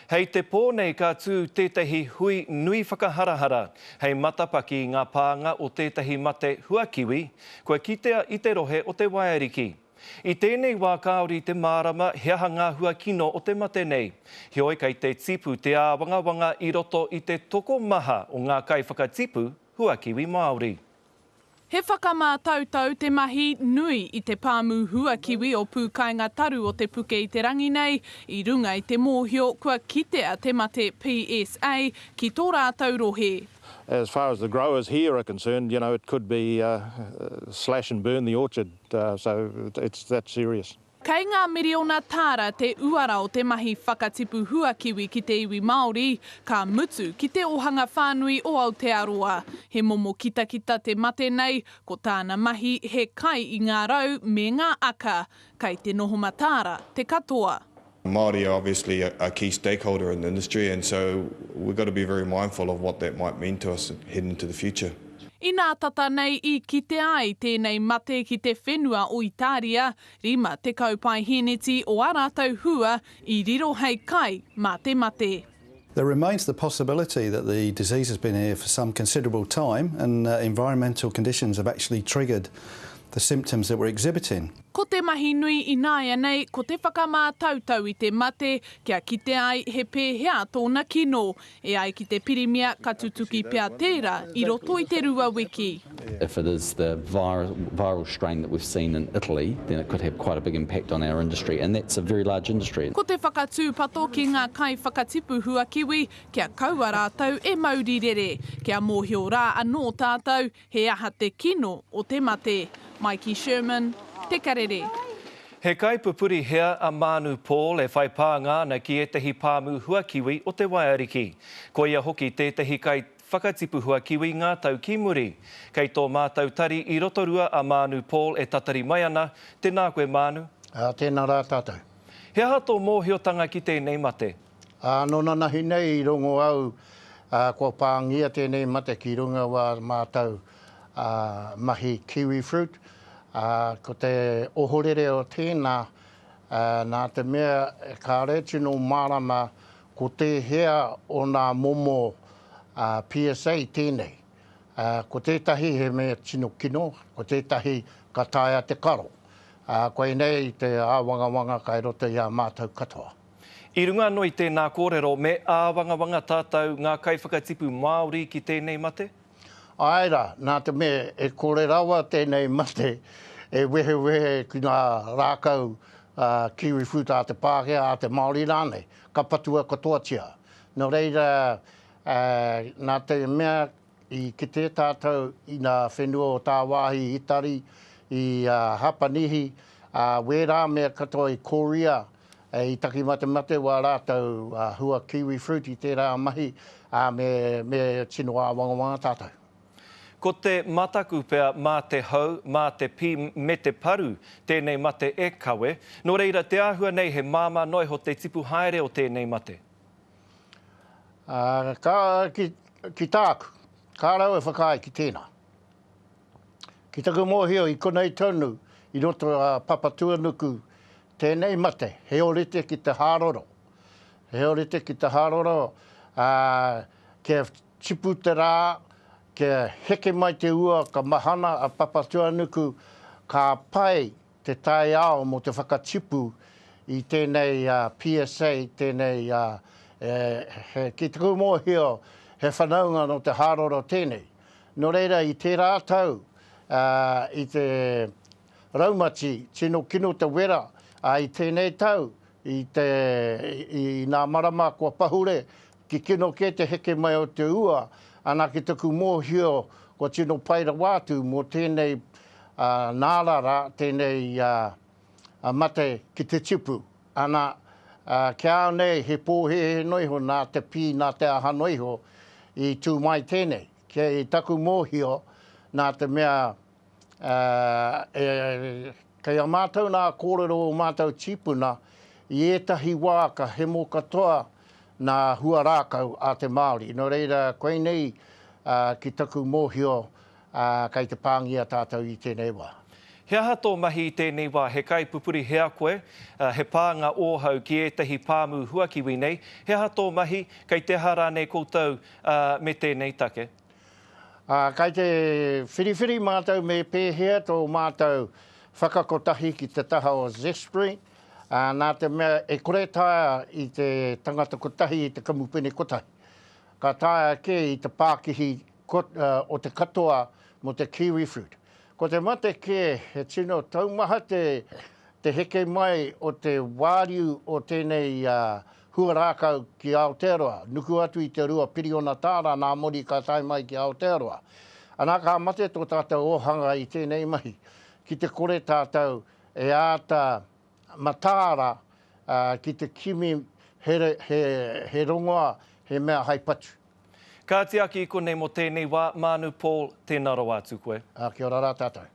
Hei te pōnei ka tū tētahi hui nui whakaharahara, hei matapaki ngā pānga o tētahi mate huakiwi, kua kitea i te rohe o te Waiariki. I tēnei wā Kāori te mārama, he aha ngā huakino o te mate nei. Heoi kei te tipu te āwangawanga i roto i te toko maha o ngā kaiwhakatipu huakiwi Māori. He whakamātautau te mahi nui i te pāmu huakiwi o pūkainga taru o te puke i te rangi nei, i runga i te mōhio kua kitea te mate PSA ki tō rātau rohe. As far as the growers here are concerned, you know, it could be slash and burn the orchard, so it's that serious. Kei ngā miriona tāra te uara o te mahi whakatipu huakiwi ki te iwi Māori, ka mutu ki te ohanga whānui o Aotearoa. He momo kitakita te mate nei, ko tāna mahi he kai i ngā rau me ngā aka, kei te noho matāra te katoa. Māori are obviously a key stakeholder in the industry, and so we've got to be very mindful of what that might mean to us heading into the future. I nā tata nei I kite ai tēnei mate ki te whenua o Itāria, rima te kaupai heneti o ārātau hua I riro hei kai mā te mate. There remains the possibility that the disease has been here for some considerable time and environmental conditions have actually triggered the symptoms that we're exhibiting. Ko te mahi nui I nāia nei, ko te whakamātautau I te mate, kia kite ai he pēhea tōna kino, e ai ki te pirimia ka tutuki pia tērā I roto I te rua wiki. If it is the viral strain that we've seen in Italy, then it could have quite a big impact on our industry, and that's a very large industry. Ko te whakatūpato ki ngā kai whakatipu huakiwi, kia kaua rātau e maurirere, kia mōhio rā anō tātou, he aha te kino o te mate. Mikey Sherman, Te Karere. He kaipupuri hea a Manu Paul e whai pāngana ki etahi pāmu huakiwi o te Waiariki. Ko ia hoki tētahi kai whakatipu huakiwi ngā tau ki muri. Kei tō mātau tari I rotorua a Manu Paul e tatari mai ana. Tēnā koe Manu. Tēnā rā tātou. He aha tō mōhiotanga ki tēnei mate? Nōna nahi nei I rongo au kua pāngia tēnei mate ki runga wā mātau mahi kiwi fruit. Ko te ohorere o tēnā, nā te mea ka retino mārama ko te hea o nā momo PSA tēnei. Ko tētahi he mea tino kino, ko tētahi ka taia te karo. Koe nei te āwangawanga kai roto I a mātau katoa. I runga noi tēnā kōrero, me āwangawanga tātou ngā kaiwhakatipu Māori ki tēnei mate? Aira, nā te mea e kore rawa tēnei mate e wehe ki ngā rākau kiwi fruit a te Pākehā a te Māori rānei, ka patua katoatia. Nō reira, nā te mea I ki te tātou I ngā whenua o tā wāhi Itari, I Hapanihi, wērā mea katoa I Korea, I taki mate wā rātou hua kiwi fruit I tērā mahi, me tino āwangawanga tātou. Ko te mataku pea mā te hau, mā te pi me te paru, tēnei mate e kawe. Nō reira, te āhua nei he māma noi ho te tipu haere o tēnei mate? Ki tāku, kā rau e whakai ki tēnā. Ki taku mōhio I konei taunu, I roto papatua nuku, tēnei mate, he orite ki te hāroro. He orite ki te hāroro, ke tipu te rā, ke heke mai te ua, ka mahana a papatua nuku, ka pai te tai ao mo te whakatipu I tēnei PSA, tēnei ki te kumōhio, he whanaunga no te hāroro tēnei. Nō reira, I te rātau, I te raumati, tino kino te wera, I tēnei tau, I ngā marama kua pahure, ki kino ke te heke mai o te ua, ana ki tuku mōhio ko tino paira wātu mō tēnei nārara, tēnei mate ki te tipu. Ana kia nei he pōhe noiho nā te pī, nā te aha noiho I tū mai tēnei. Kia I taku mōhio nā te mea kei a mātou nā kōrero o mātou tipuna I etahi wā ka hemo katoa nā hua rākau a te Māori. Nō reira, koe nei ki taku mōhio kei te pāngia tātou I tēnei wā. He aha tō mahi I tēnei wā, he kai pupuri hea koe, he pānga ōhau ki ētahi pāmu huakiwi nei. He aha tō mahi, kei te hara nei koutou me tēnei take? Kai te whiriwhiri mātou me pēhea tō mātou whakakotahi ki te taha o Zespri. Nā te mea e kore taia I te tangata kotahi I te kamupene kotahi. Ka taia ke I te Pākihi o te katoa mo te kiwi fruit. Ko te mate ke he tino taumaha te heke mai o te wāriu o tēnei huarākau ki Aotearoa. Nuku atu I te rua piriona tāra nā mori ka tai mai ki Aotearoa. Anā ka mate tō tātou ohanga I tēnei mahi. Ki te kore tātou e āta matāra ki te kimi he rongoa he mea haipatu. Ka te aki I konei mo tēnei wā, Manu Paul, tēnā ro atu koe. Kia ora rā tātou.